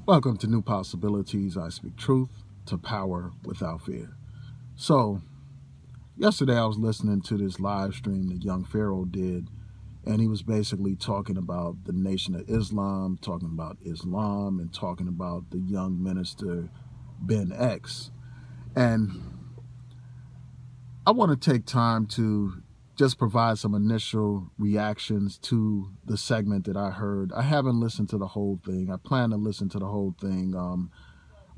Welcome to New Possibilities. I speak truth to power without fear. So, yesterday I was listening to this live stream that young Pharaoh did, and he was basically talking about the Nation of Islam, talking about Islam, and talking about the young minister Ben X. And I want to take time to just provide some initial reactions to the segment that I heard. I haven't listened to the whole thing. I plan to listen to the whole thing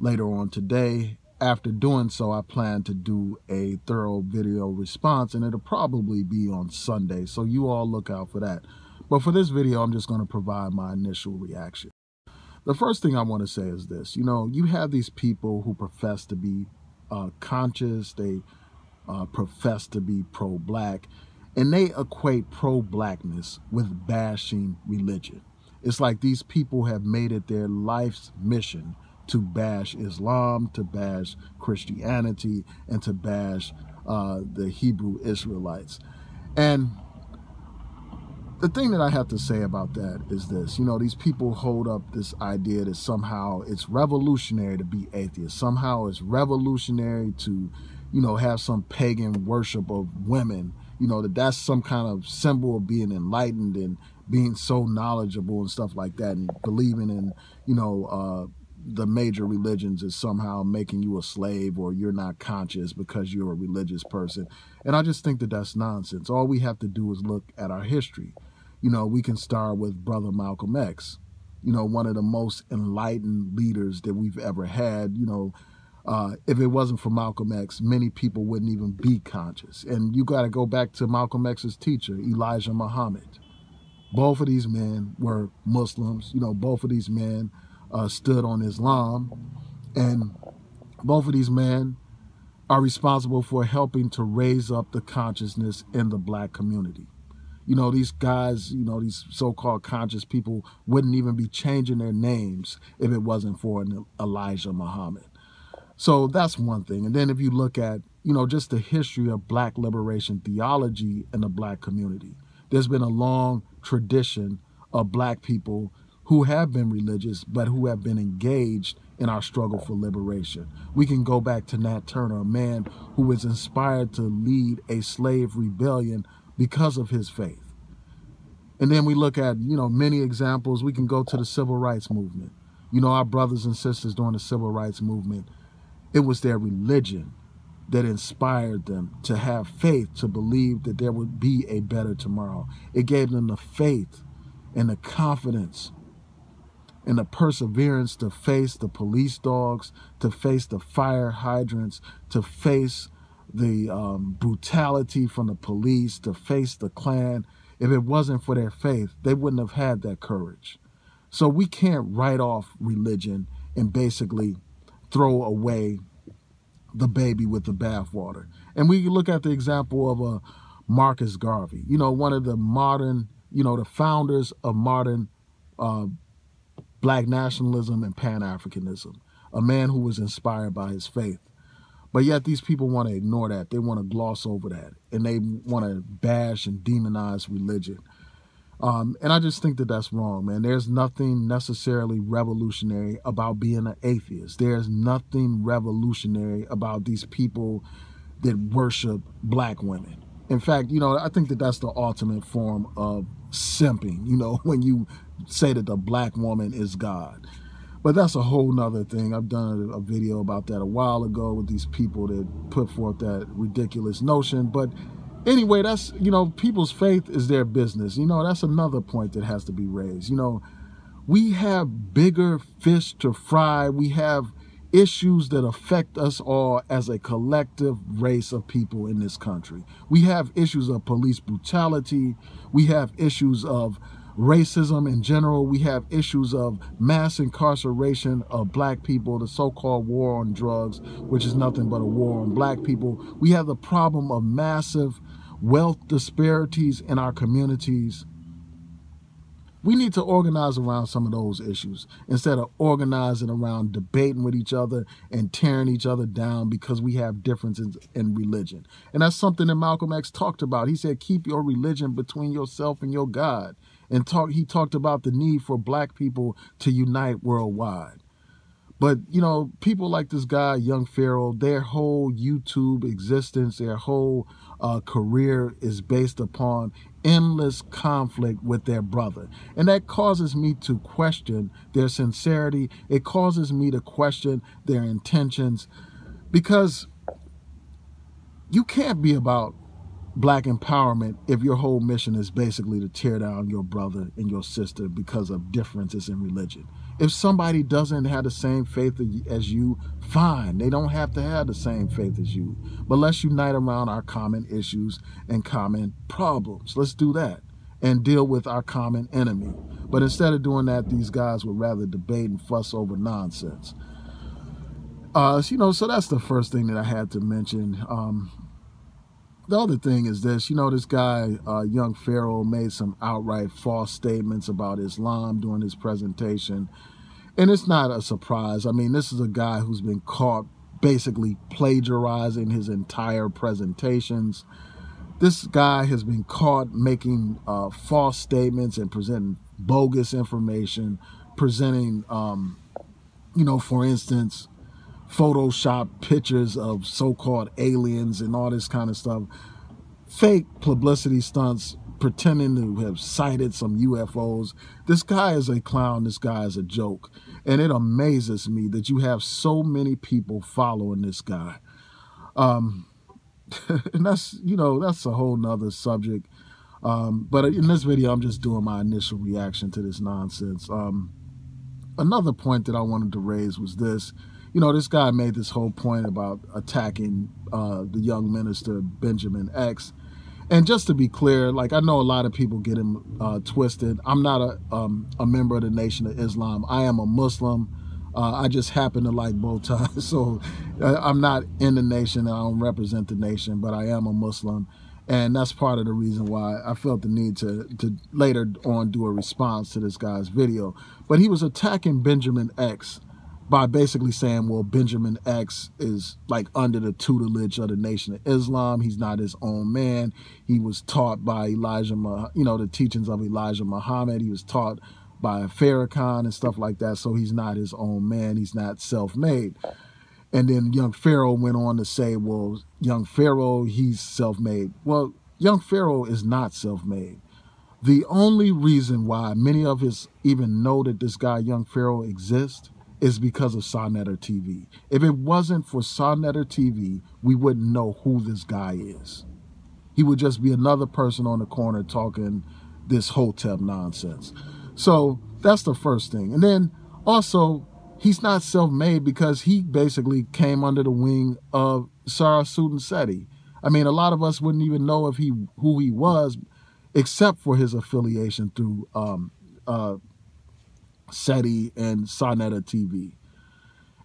later on today. After doing so, I plan to do a thorough video response, and it'll probably be on Sunday, so you all look out for that. But for this video, I'm just going to provide my initial reaction. The first thing I want to say is this. You have these people who profess to be conscious, they profess to be pro-black, and they equate pro-blackness with bashing religion. It's like these people have made it their life's mission to bash Islam, to bash Christianity, and to bash the Hebrew Israelites. And the thing that I have to say about that is this. These people hold up this idea that somehow it's revolutionary to be atheist. Somehow it's revolutionary to, have some pagan worship of women. That's some kind of symbol of being enlightened and being so knowledgeable and stuff like that, and believing in, the major religions is somehow making you a slave, or you're not conscious because you're a religious person. And I just think that that's nonsense. All we have to do is look at our history. We can start with Brother Malcolm X, one of the most enlightened leaders that we've ever had. If it wasn't for Malcolm X, many people wouldn't even be conscious. And you got to go back to Malcolm X's teacher, Elijah Muhammad. Both of these men were Muslims. Both of these men stood on Islam. And both of these men are responsible for helping to raise up the consciousness in the black community. These guys, these so-called conscious people wouldn't even be changing their names if it wasn't for Elijah Muhammad. So that's one thing. And then if you look at, just the history of black liberation theology in the black community, there's been a long tradition of black people who have been religious, but who have been engaged in our struggle for liberation. We can go back to Nat Turner, a man who was inspired to lead a slave rebellion because of his faith. And then we look at, many examples. We can go to the civil rights movement. Our brothers and sisters during the civil rights movement, it was their religion that inspired them to have faith, to believe that there would be a better tomorrow. It gave them the faith and the confidence and the perseverance to face the police dogs, to face the fire hydrants, to face the brutality from the police, to face the Klan. If it wasn't for their faith, they wouldn't have had that courage. So we can't write off religion and basically throw away the baby with the bathwater. And we look at the example of Marcus Garvey, one of the modern, the founders of modern black nationalism and Pan-Africanism, a man who was inspired by his faith. But yet these people want to ignore that. They want to gloss over that, and they want to bash and demonize religion. And I just think that that's wrong, man. There's nothing necessarily revolutionary about being an atheist. There's nothing revolutionary about these people that worship black women. In fact, I think that that's the ultimate form of simping, when you say that the black woman is God. But that's a whole nother thing. I've done a video about that a while ago with these people that put forth that ridiculous notion. But anyway, that's, people's faith is their business. That's another point that has to be raised. We have bigger fish to fry. We have issues that affect us all as a collective race of people in this country. We have issues of police brutality. We have issues of racism in general. We have issues of mass incarceration of black people, the so-called war on drugs, which is nothing but a war on black people. We have the problem of massive wealth disparities in our communities. We need to organize around some of those issues instead of organizing around debating with each other and tearing each other down because we have differences in religion. And that's something that Malcolm X talked about. He said, keep your religion between yourself and your God. And he talked about the need for black people to unite worldwide. But, you know, people like this guy, Young Pharaoh, their whole YouTube existence, their whole career is based upon endless conflict with their brother. And that causes me to question their sincerity. It causes me to question their intentions, because you can't be about black empowerment if your whole mission is basically to tear down your brother and your sister because of differences in religion. If somebody doesn't have the same faith as you, fine. They don't have to have the same faith as you. But let's unite around our common issues and common problems. Let's do that and deal with our common enemy. But instead of doing that, these guys would rather debate and fuss over nonsense. So that's the first thing that I had to mention. The other thing is this, this guy, Young Pharaoh, made some outright false statements about Islam during his presentation. And it's not a surprise. I mean, this is a guy who's been caught basically plagiarizing his entire presentations. This guy has been caught making false statements and presenting bogus information, presenting, for instance, Photoshop pictures of so-called aliens and all this kind of stuff, fake publicity stunts, pretending to have sighted some UFOs. This guy is a clown. This guy is a joke. And it amazes me that you have so many people following this guy. And that's a whole nother subject. But in this video, I'm just doing my initial reaction to this nonsense. Another point that I wanted to raise was this. This guy made this whole point about attacking the young minister, Benjamin X. And just to be clear, like, I know a lot of people get him twisted. I'm not a member of the Nation of Islam. I am a Muslim. I just happen to like bow ties. So I'm not in the nation. I don't represent the nation, but I am a Muslim. And that's part of the reason why I felt the need to later on do a response to this guy's video. But he was attacking Benjamin X by basically saying, well, Benjamin X is like under the tutelage of the Nation of Islam. He's not his own man. He was taught by the teachings of Elijah Muhammad. He was taught by Pharaoh and stuff like that. So he's not his own man. He's not self-made. And then Young Pharaoh went on to say, well, Young Pharaoh, he's self-made. Well, Young Pharaoh is not self-made. The only reason why many of us even know that this guy, Young Pharaoh, exists is because of Sonetter TV. If it wasn't for Sonetter TV, we wouldn't know who this guy is. He would just be another person on the corner talking this Hotep nonsense. So that's the first thing. And then also, he's not self-made because he basically came under the wing of Sarah Seti. I mean, a lot of us wouldn't even know who he was, except for his affiliation through Seti and Sonetter TV.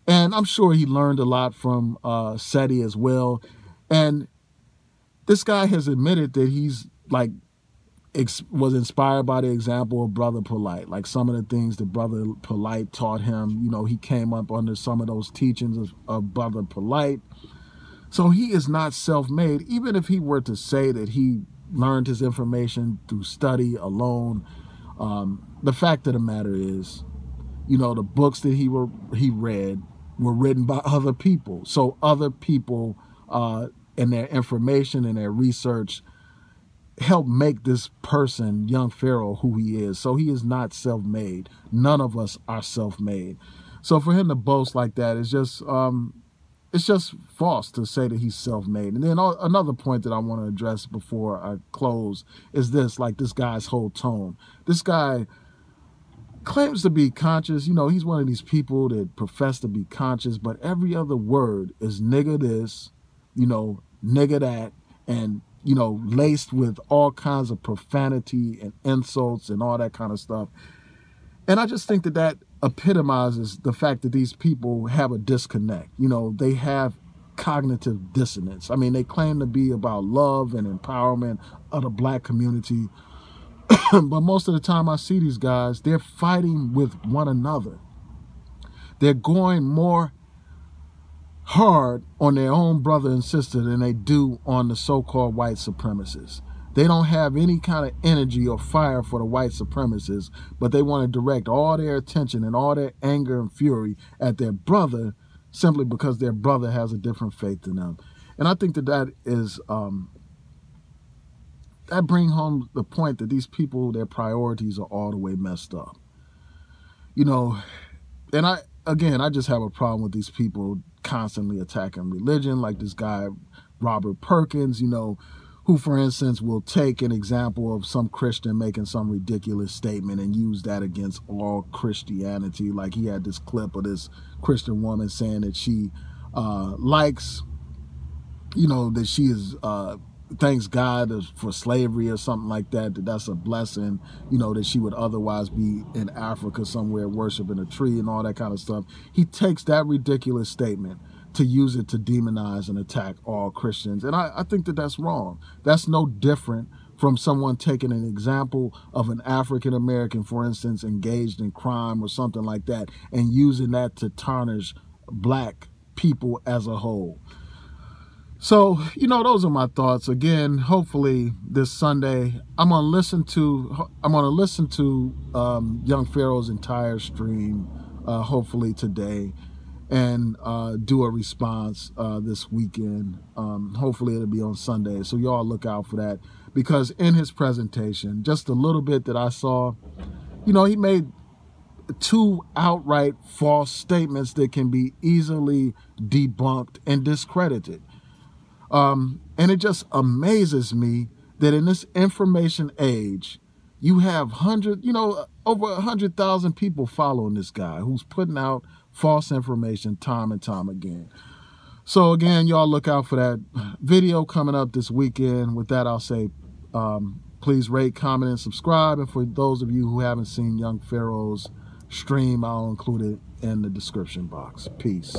And I'm sure he learned a lot from Seti as well. And this guy has admitted that he's was inspired by the example of Brother Polite. Like some of the things that Brother Polite taught him, he came up under some of those teachings of Brother Polite. So he is not self-made. Even if he were to say that he learned his information through study alone, the fact of the matter is, the books that he read were written by other people. So other people and their information and their research help make this person, Young Pharaoh, who he is. So he is not self-made. None of us are self-made. So for him to boast like that is just false to say that he's self-made. And then another point that I want to address before I close is this guy's whole tone. This guy claims to be conscious. He's one of these people that profess to be conscious, but every other word is nigga this, nigga that, and, laced with all kinds of profanity and insults and all that kind of stuff. And I just think that epitomizes the fact that these people have a disconnect. They have cognitive dissonance. I mean, they claim to be about love and empowerment of the black community. But most of the time I see these guys, they're fighting with one another. They're going more hard on their own brother and sister than they do on the so-called white supremacists. They don't have any kind of energy or fire for the white supremacists, but they want to direct all their attention and all their anger and fury at their brother simply because their brother has a different faith than them. And I think that is that brings home the point that these people, their priorities are all the way messed up. You know, and I just have a problem with these people constantly attacking religion, like this guy, Robert Perkins, you know, who, for instance, will take an example of some Christian making some ridiculous statement and use that against all Christianity. Like he had this clip of this Christian woman saying that she likes, you know, that she is thanks God for slavery or something like that, that's a blessing, you know, that she would otherwise be in Africa somewhere worshiping a tree and all that kind of stuff. He takes that ridiculous statement to use it to demonize and attack all Christians. And I think that that's wrong. That's no different from someone taking an example of an African American, for instance, engaged in crime or something like that, and using that to tarnish black people as a whole. So, you know, those are my thoughts. Again, hopefully this Sunday, I'm gonna listen to Young Pharaoh's entire stream, hopefully today, and do a response this weekend. Hopefully it'll be on Sunday, so y'all look out for that. Because in his presentation, just a little bit that I saw, you know, he made 2 outright false statements that can be easily debunked and discredited. And it just amazes me that in this information age, you have over 100,000 people following this guy who's putting out false information time and time again. So again, y'all look out for that video coming up this weekend. With that, I'll say, please rate, comment, and subscribe. And for those of you who haven't seen Young Pharaoh's stream, I'll include it in the description box. Peace.